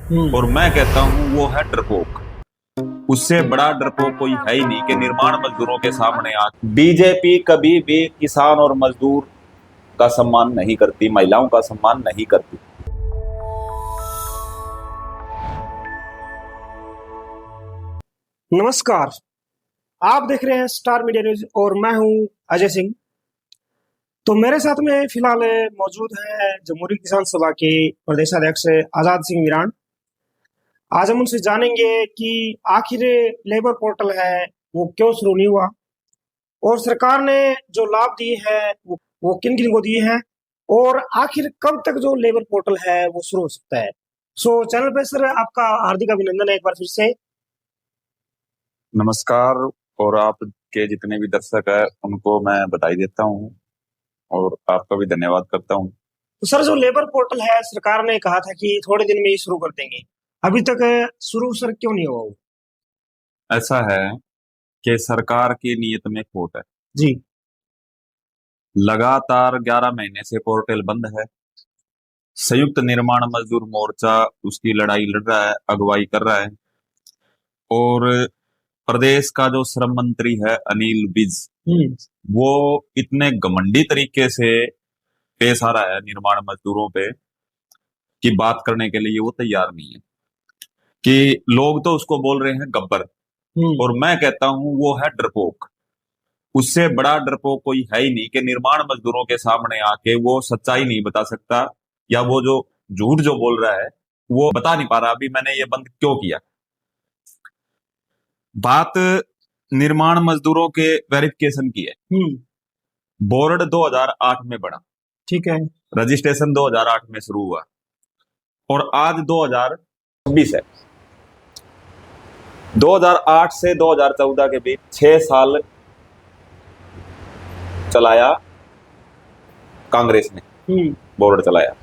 और मैं कहता हूं वो है डरपोक। उससे बड़ा डरपोक कोई है ही नहीं कि निर्माण मजदूरों के सामने आ। बीजेपी कभी भी किसान और मजदूर का सम्मान नहीं करती, महिलाओं का सम्मान नहीं करती। नमस्कार। आप देख रहे हैं स्टार मीडिया न्यूज और मैं हूं अजय सिंह। तो मेरे साथ में फिलहाल मौजूद है जमहूरी किसान सभा के प्रदेशाध्यक्ष आजाद सिंह मीरान। आज हम उनसे जानेंगे कि आखिर लेबर पोर्टल है वो क्यों शुरू नहीं हुआ और सरकार ने जो लाभ दिए हैं वो किन किन को दिए हैं और आखिर कब तक जो लेबर पोर्टल है वो शुरू हो सकता है। चैनल पे सर आपका हार्दिक अभिनंदन है एक बार फिर से। नमस्कार। और आपके जितने भी दर्शक है उनको मैं बधाई देता हूँ और आपका भी धन्यवाद करता हूँ। तो सर जो लेबर पोर्टल है सरकार ने कहा था कि थोड़े दिन में ही शुरू कर देंगे, अभी तक शुरू सर क्यों नहीं हुआ वो? ऐसा है कि सरकार की नीयत में खोट है। जी। लगातार 11 महीने से पोर्टल बंद है। संयुक्त निर्माण मजदूर मोर्चा उसकी लड़ाई लड़ रहा है, अगुवाई कर रहा है। और प्रदेश का जो श्रम मंत्री है अनिल विज, वो इतने घमंडी तरीके से पेश आ रहा है निर्माण मजदूरों पे कि बात करने के लिए वो तैयार नहीं है। कि लोग तो उसको बोल रहे हैं गब्बर, और मैं कहता हूं वो है डरपोक। उससे बड़ा डरपोक कोई है ही नहीं कि निर्माण मजदूरों के सामने आके वो सच्चाई नहीं बता सकता, या वो जो झूठ जो बोल रहा है वो बता नहीं पा रहा अभी मैंने ये बंद क्यों किया। बात निर्माण मजदूरों के वेरिफिकेशन की है। बोर्ड 2008 में बना, ठीक है। रजिस्ट्रेशन 2008 में शुरू हुआ और आज 2026 है। 2008 से 2014 के बीच 6 साल चलाया कांग्रेस ने, बोर्ड चलाया।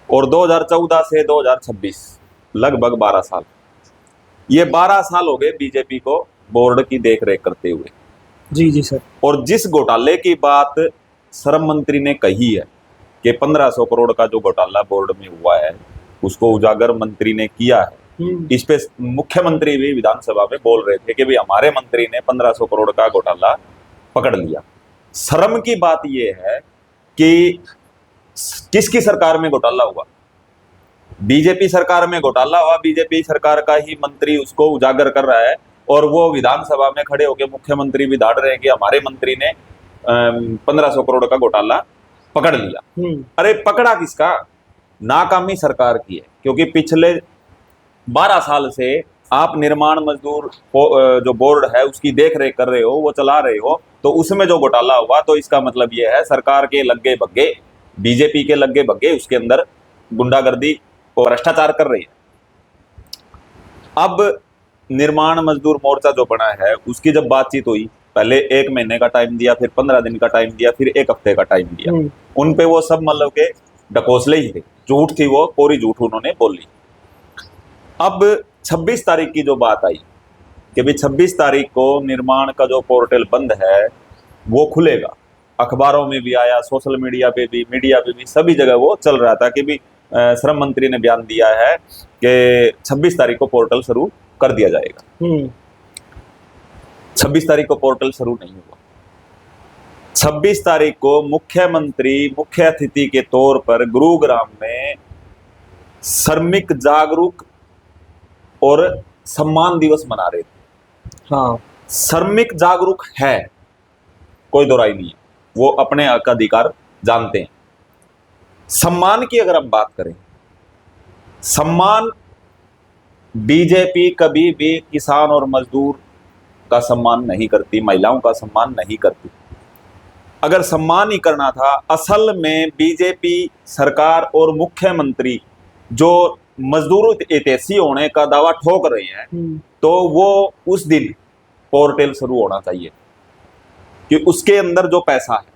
और 2014 से 2026 लगभग 12 साल, ये 12 साल हो गए बीजेपी को बोर्ड की देखरेख करते हुए। जी जी सर। और जिस घोटाले की बात श्रम मंत्री ने कही है कि 1500 करोड़ का जो घोटाला बोर्ड में हुआ है उसको उजागर मंत्री ने किया है, इस पे मुख्यमंत्री भी विधानसभा में बोल रहे थे कि भाई हमारे मंत्री ने 1500 करोड़ का घोटाला पकड़ लिया। शर्म की बात यह है कि किसकी सरकार में घोटाला हुआ? बीजेपी सरकार में घोटाला हुआ। बीजेपी सरकार का ही मंत्री उसको उजागर कर रहा है और वो विधानसभा में खड़े होकर मुख्यमंत्री भी दाड़ रहे हैं कि हमारे मंत्री ने 1500 करोड़ का घोटाला पकड़ लिया। अरे पकड़ा किसका? नाकामी सरकार की है, क्योंकि पिछले 12 साल से आप निर्माण मजदूर जो बोर्ड है उसकी देख रेख कर रहे हो, वो चला रहे हो, तो उसमें जो घोटाला हुआ तो इसका मतलब ये है सरकार के लग्गे बग्गे, बीजेपी के लग्गे बग्गे उसके अंदर गुंडागर्दी और भ्रष्टाचार कर रही है। अब निर्माण मजदूर मोर्चा जो बना है उसकी जब बातचीत हुई, पहले 1 महीने का टाइम दिया, फिर 15 दिन का टाइम दिया, फिर 1 हफ्ते का टाइम दिया। उन पे वो सब मतलब के ढकोसले ही थे, झूठ थी, वो पूरी झूठ उन्होंने बोली। अब 26 तारीख की जो बात आई कि भाई 26 तारीख को निर्माण का जो पोर्टल बंद है वो खुलेगा, अखबारों में भी आया, सोशल मीडिया पे भी सभी जगह वो चल रहा था कि भी श्रम मंत्री ने बयान दिया है कि 26 तारीख को पोर्टल शुरू कर दिया जाएगा। 26 तारीख को पोर्टल शुरू नहीं हुआ। 26 तारीख को मुख्यमंत्री मुख्य अतिथि के तौर पर गुरुग्राम में श्रमिक जागरूक और सम्मान दिवस मना रहे थे। हाँ, श्रमिक जागरूक है, कोई दो राय नहीं है, वो अपने हक अधिकार जानते हैं। सम्मान की अगर हम बात करें, सम्मान बीजेपी कभी भी किसान और मजदूर का सम्मान नहीं करती, महिलाओं का सम्मान नहीं करती। अगर सम्मान ही करना था, असल में बीजेपी सरकार और मुख्यमंत्री जो मजदूरों हितैषी होने का दावा ठोक रहे हैं, तो वो उस दिन पोर्टल शुरू होना चाहिए कि उसके अंदर जो पैसा है,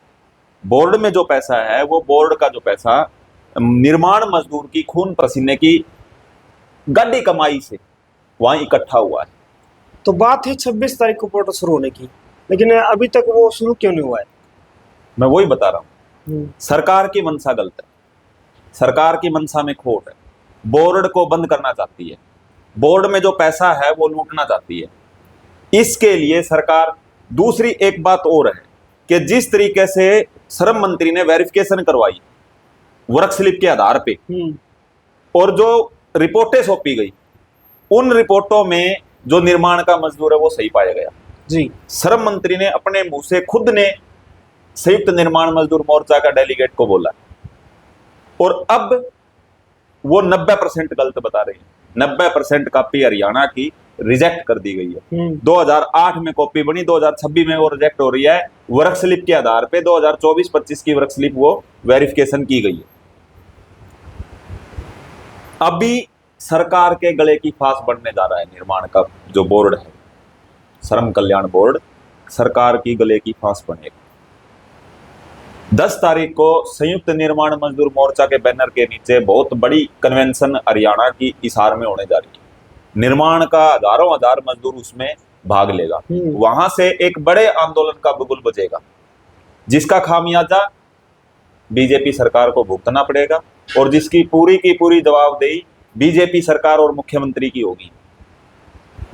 बोर्ड में जो पैसा है, वो बोर्ड का जो पैसा निर्माण मजदूर की खून पसीने की गाड़ी कमाई से वहां इकट्ठा हुआ है। तो बात है 26 तारीख को पोर्टल शुरू होने की, लेकिन अभी तक वो शुरू क्यों नहीं हुआ है? मैं वही बता रहा हूं, सरकार की मंशा गलत है, सरकार की मंशा में खोट है। बोर्ड को बंद करना चाहती है, बोर्ड में जो पैसा है वो लूटना चाहती है। इसके लिए सरकार, दूसरी एक बात और है कि जिस तरीके से श्रम मंत्री ने वेरिफिकेशन करवाई वर्क स्लिप के आधार पे और जो रिपोर्टें सौंपी गई, उन रिपोर्टों में जो निर्माण का मजदूर है वो सही पाया गया जी। श्रम मंत्री ने अपने मुंह से खुद ने संयुक्त निर्माण मजदूर मोर्चा का डेलीगेट को बोला, और अब वो 90% गलत बता रहे हैं। 90% कॉपी हरियाणा की रिजेक्ट कर दी गई है। 2008 में कॉपी बनी, 2026 में वो रिजेक्ट हो रही है वर्क स्लिप के आधार पे। 2024-25 की वर्क स्लिप वो वेरिफिकेशन की गई है। अभी सरकार के गले की फांस बढ़ने जा रहा है निर्माण का जो बोर्ड है, श्रम कल्याण बोर्ड, सरकार की गले की फांस बनेगा। 10 तारीख को संयुक्त निर्माण मजदूर मोर्चा के बैनर के नीचे बहुत बड़ी कन्वेंशन हरियाणा की हिसार में होने जा रही है। निर्माण का हजारों हजार मजदूर उसमें भाग लेगा। वहां से एक बड़े आंदोलन का बुलबुल बजेगा, जिसका खामियाजा बीजेपी सरकार को भुगतना पड़ेगा और जिसकी पूरी की पूरी जवाबदेही बीजेपी सरकार और मुख्यमंत्री की होगी।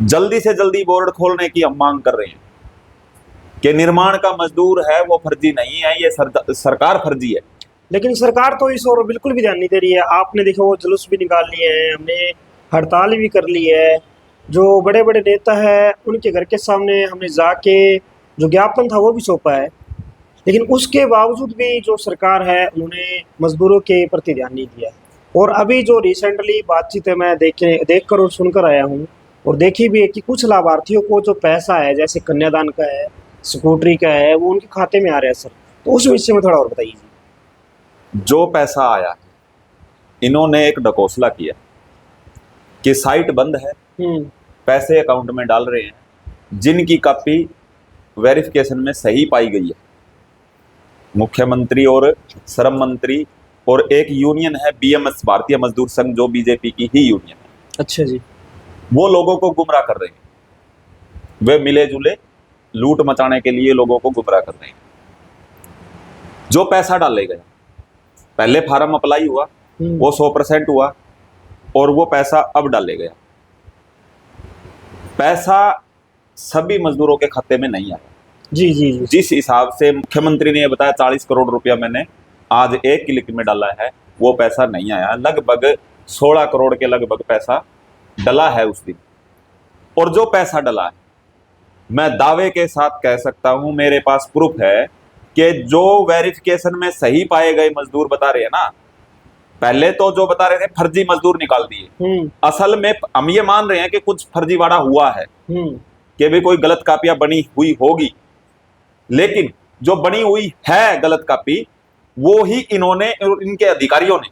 जल्दी से जल्दी बोर्ड खोलने की हम मांग कर रहे हैं कि निर्माण का मजदूर है वो फर्जी नहीं है, ये सरकार फर्जी है। लेकिन सरकार तो इस ओर बिल्कुल भी ध्यान नहीं दे रही है। आपने देखो वो जुलूस भी निकाल लिए हैं, हमने हड़ताल भी कर ली है। जो बड़े बड़े नेता है उनके घर के सामने हमने जाके जो ज्ञापन था वो भी सौंपा है, लेकिन उसके बावजूद भी जो सरकार है उन्होंने मजदूरों के प्रति ध्यान नहीं दिया। और अभी जो रिसेंटली बातचीत है मैं देखकर और सुनकर आया हूँ और देखी भी है कि कुछ लाभार्थियों को जो पैसा है, जैसे कन्यादान का है, स्कूटरी का है, वो उनके खाते में आ रहा है सर। तो उस विषय में थोड़ा और बताइए। जो पैसा आया है, इन्होंने एक ढकोसला किया कि साइट बंद है, पैसे अकाउंट में डाल रहे हैं। जिनकी कॉपी वेरिफिकेशन में सही पाई गई है, मुख्यमंत्री और श्रम मंत्री और एक यूनियन है बीएमएस, भारतीय मजदूर संघ, जो बीजेपी की ही यूनियन है। अच्छा जी। वो लोगों को गुमराह कर रहे हैं। वे मिले जुले लूट मचाने के लिए लोगों को गुमराह कर रहे हैं। जो पैसा डाले गया, पहले फार्म अप्लाई हुआ, वो 100% हुआ और वो पैसा अब डाले गया। पैसा सभी मजदूरों के खाते में नहीं आया। जी जी जी। जिस हिसाब से मुख्यमंत्री ने बताया 40 करोड़ रुपया मैंने आज एक क्लिक में डाला है, वो पैसा नहीं आया। लगभग 16 करोड़ के लगभग पैसा डला है उस दिन। और जो पैसा डला है, मैं दावे के साथ कह सकता हूं, मेरे पास प्रूफ है कि जो वेरिफिकेशन में सही पाए गए मजदूर बता रहे हैं ना, पहले तो जो बता रहे थे फर्जी मजदूर निकाल दिए। असल में हम ये मान रहे हैं कि कुछ फर्जीवाड़ा हुआ है, कि भी कोई गलत कापियां बनी हुई होगी, लेकिन जो बनी हुई है गलत कापी, वो ही इन्होंने और इनके अधिकारियों ने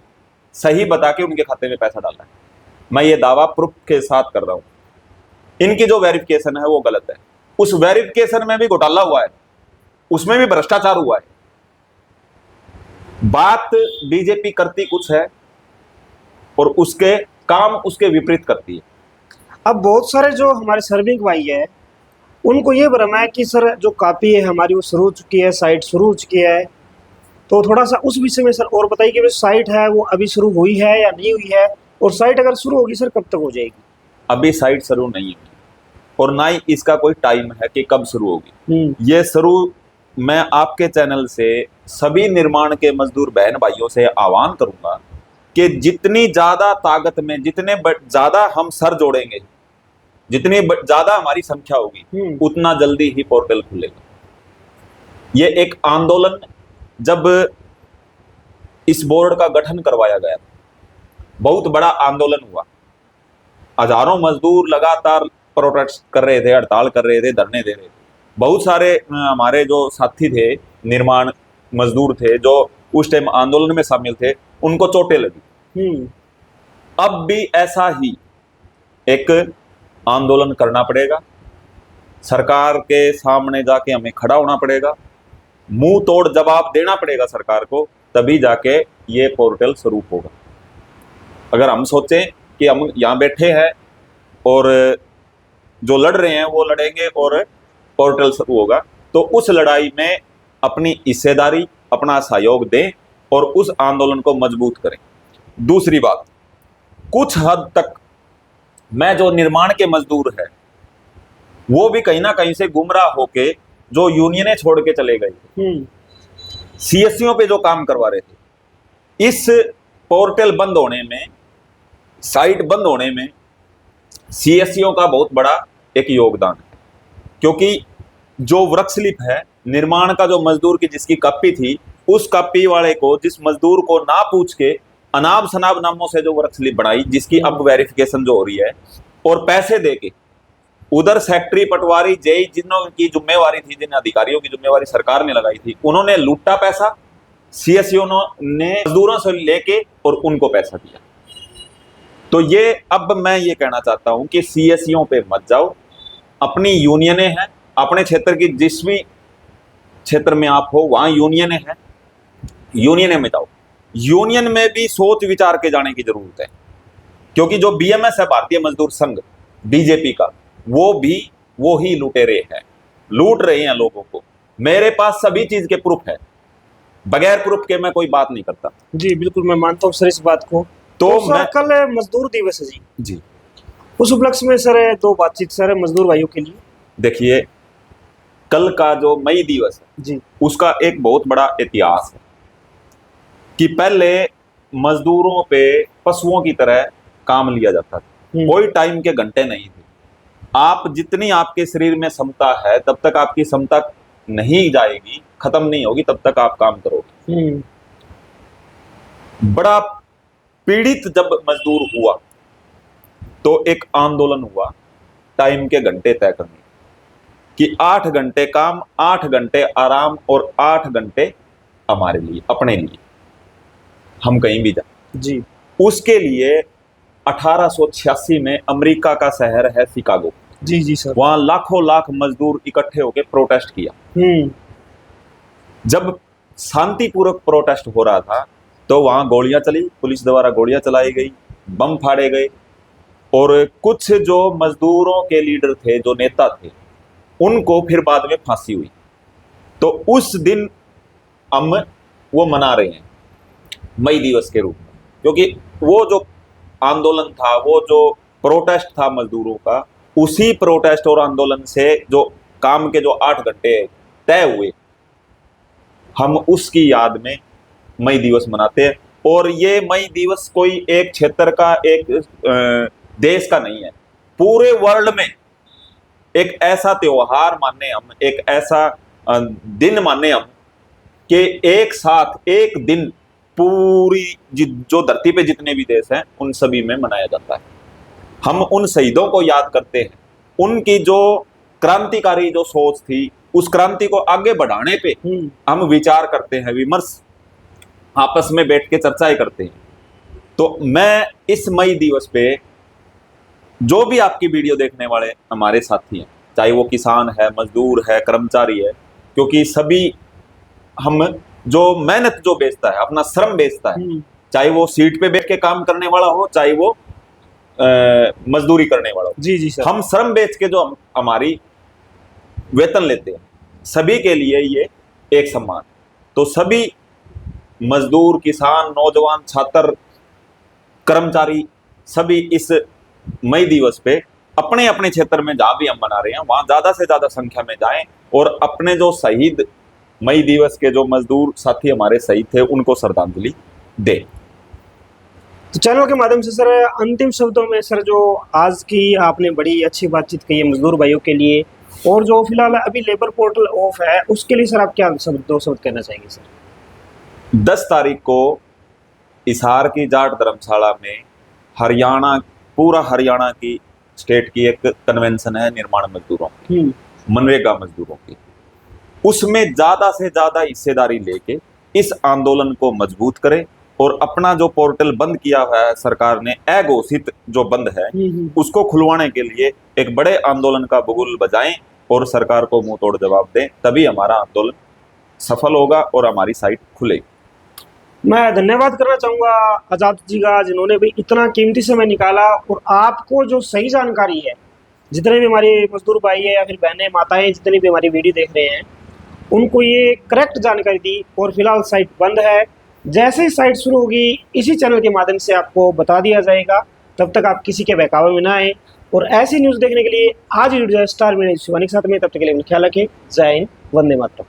सही बता के उनके खाते में पैसा डाला है। मैं ये दावा प्रूफ के साथ कर रहा हूं। इनकी जो वेरिफिकेशन है वो गलत है। उस वेरिफिकेशन में भी घोटाला हुआ है, उसमें भी भ्रष्टाचार हुआ है। बात बीजेपी करती कुछ है और उसके काम उसके विपरीत करती है। अब बहुत सारे जो हमारे श्रमिक भाई है, उनको ये भ्रम है कि सर जो कॉपी है हमारी वो शुरू हो चुकी है, साइट शुरू हो चुकी है। तो थोड़ा सा उस विषय में सर और बताइए कि साइट है वो अभी शुरू हुई है या नहीं हुई है, और साइट अगर शुरू होगी सर कब तक हो जाएगी? अभी साइट शुरू नहीं हुई और ना ही इसका कोई टाइम है कि कब शुरू होगी। ये शुरू, मैं आपके चैनल से सभी निर्माण के मजदूर बहन भाइयों से आह्वान करूंगा कि जितनी ज्यादा ताकत में, जितने ज्यादा हम सर जोड़ेंगे, जितनी ज्यादा हमारी संख्या होगी, उतना जल्दी ही पोर्टल खुलेगा। ये एक आंदोलन, जब इस बोर्ड का गठन करवाया गया, बहुत बड़ा आंदोलन हुआ। हजारों मजदूर लगातार प्रोटेस्ट कर रहे थे, हड़ताल कर रहे थे, धरने दे रहे थे। बहुत सारे हमारे जो साथी थे, निर्माण मजदूर थे, जो उस टाइम आंदोलन में शामिल थे, उनको चोटें लगी। अब भी ऐसा ही एक आंदोलन करना पड़ेगा। सरकार के सामने जाके हमें खड़ा होना पड़ेगा, मुंह तोड़ जवाब देना पड़ेगा सरकार को, तभी जाके ये पोर्टल शुरू होगा। अगर हम सोचें कि हम यहाँ बैठे हैं और जो लड़ रहे हैं वो लड़ेंगे और पोर्टल शुरू होगा, तो उस लड़ाई में अपनी हिस्सेदारी, अपना सहयोग दें और उस आंदोलन को मजबूत करें। दूसरी बात, कुछ हद तक मैं जो निर्माण के मजदूर है वो भी कहीं ना कहीं से गुमराह होके जो यूनियनें छोड़ के चले गए, सीएससीओ पे जो काम करवा रहे थे, इस पोर्टल बंद होने में, साइट बंद होने में सीएससीओ का बहुत बड़ा एक योगदान है। क्योंकि जो वृक्षलिप है, निर्माण का जो मजदूर की जिसकी कॉपी थी, उस कॉपी वाले को, जिस मजदूर को ना पूछ के अनाब शनाब नामों से जो वृक्षलिप बनाई, जिसकी अब वेरिफिकेशन जो हो रही है, और पैसे दे के उधर सेक्रेटरी, पटवारी, जेई, जिन्हों की जिम्मेवारी थी, जिन अधिकारियों की जिम्मेवारी सरकार ने लगाई थी, उन्होंने लूटा पैसा, सीएससीओ ने मजदूरों से लेके और उनको पैसा दिया। तो ये अब मैं ये कहना चाहता हूं कि सीएससीओ पे मत जाओ, अपनी यूनियनें हैं, अपने क्षेत्र की जिस भी क्षेत्र में आप हो वहां यूनियनें हैं, यूनियन में जाओ। यूनियन में भी सोच विचार के जाने की जरूरत है, क्योंकि जो बीएमएस है, भारतीय मजदूर संघ, बीजेपी का, वो ही लुटेरे हैं, लूट रहे हैं लोगों को। मेरे पास सभी चीज के प्रूफ है, बगैर प्रूफ के मैं कोई बात नहीं करता। जी बिल्कुल, मैं मानता हूँ सर इस बात को। तो सर कल मजदूर दिवस है जी, उस उपलक्ष्य में सर दो बातचीत सर मजदूर भाइयों के लिए। देखिए, कल का जो मई दिवस है जी, उसका एक बहुत बड़ा इतिहास है कि पहले मजदूरों पे पशुओं की तरह काम लिया जाता था, कोई टाइम के घंटे नहीं थे। आप जितनी आपके शरीर में क्षमता है तब तक आपकी क्षमता नहीं जाएगी, खत्म नहीं होगी, तब तक आप काम करोगे। बड़ा पीड़ित जब मजदूर हुआ तो एक आंदोलन हुआ टाइम के घंटे तय करने कि 8 घंटे काम, 8 घंटे आराम और 8 घंटे हमारे लिए, अपने लिए, हम कहीं भी जाए। जी, उसके लिए 1886 में अमेरिका का शहर है शिकागो, जी जी सर, वहां लाखों लाख मजदूर इकट्ठे होकर प्रोटेस्ट किया। जब शांतिपूर्वक प्रोटेस्ट हो रहा था तो वहां गोलियां चली, पुलिस द्वारा गोलियां चलाई गई, बम फाड़े गए, और कुछ जो मजदूरों के लीडर थे, जो नेता थे, उनको फिर बाद में फांसी हुई। तो उस दिन हम वो मना रहे हैं मई दिवस के रूप में, क्योंकि वो जो आंदोलन था, वो जो प्रोटेस्ट था मजदूरों का, उसी प्रोटेस्ट और आंदोलन से जो काम के जो 8 घंटे तय हुए, हम उसकी याद में मई दिवस मनाते हैं। और ये मई दिवस कोई एक क्षेत्र का, एक देश का नहीं है, पूरे वर्ल्ड में एक ऐसा त्योहार माने हम, एक ऐसा दिन माने हम कि एक साथ एक दिन पूरी जो धरती पे जितने भी देश हैं उन सभी में मनाया जाता है। हम उन शहीदों को याद करते हैं, उनकी जो क्रांतिकारी जो सोच थी, उस क्रांति को आगे बढ़ाने पे हम विचार करते हैं, विमर्श आपस में बैठ के चर्चाएं करते हैं। तो मैं इस मई दिवस पे जो भी आपकी वीडियो देखने वाले हमारे साथी हैं, चाहे वो किसान है, मजदूर है, कर्मचारी है, क्योंकि सभी हम जो मेहनत जो बेचता है, अपना श्रम बेचता है, चाहे वो सीट पे बैठ के काम करने वाला हो, चाहे वो मजदूरी करने वाला हो, जी जी सर, हम श्रम बेच के जो हमारी वेतन लेते हैं, सभी के लिए ये एक सम्मान। तो सभी मजदूर, किसान, नौजवान, छात्र, कर्मचारी, सभी इस मई दिवस पे अपने अपने क्षेत्र में जहां भी हम मना रहे हैं वहां ज्यादा से ज्यादा संख्या में जाएं और अपने जो शहीद मई दिवस के जो मजदूर साथी हमारे शहीद थे उनको श्रद्धांजलि दें। तो चैनल के माध्यम से सर अंतिम शब्दों में सर जो आज की आपने बड़ी अच्छी बातचीत कही है मजदूर भाइयों के लिए, और जो फिलहाल अभी लेबर पोर्टल ऑफ है उसके लिए सर आप क्या दो शब्द कहना चाहेंगे सर? 10 तारीख को हिसार की जाट धर्मशाला में हरियाणा, पूरा हरियाणा की स्टेट की एक कन्वेंशन है निर्माण मजदूरों की, मनरेगा मजदूरों की। उसमें ज्यादा से ज्यादा हिस्सेदारी लेके इस आंदोलन को मजबूत करें और अपना जो पोर्टल बंद किया हुआ है सरकार ने, अघोषित जो बंद है, उसको खुलवाने के लिए एक बड़े आंदोलन का बुगुल बजाएं और सरकार को मुंह तोड़ जवाब दें, तभी हमारा आंदोलन सफल होगा और हमारी साइट खुलेगी। मैं धन्यवाद करना चाहूँगा आजाद जी का, जिन्होंने भी इतना कीमती समय निकाला और आपको जो सही जानकारी है, जितने भी हमारे मजदूर भाई है या फिर बहनें, माताएं, जितनी भी हमारी वीडियो देख रहे हैं, उनको ये करेक्ट जानकारी दी। और फिलहाल साइट बंद है, जैसे ही साइट शुरू होगी इसी चैनल के माध्यम से आपको बता दिया जाएगा। तब तक आप किसी के बहकावे में ना आए और ऐसी न्यूज़ देखने के लिए आज ही जुड़ जाए स्टार मीडिया शिवानी के साथ में। तब तक के लिए अपना ख्याल रखें। जय हिंद, वंदे मातरम।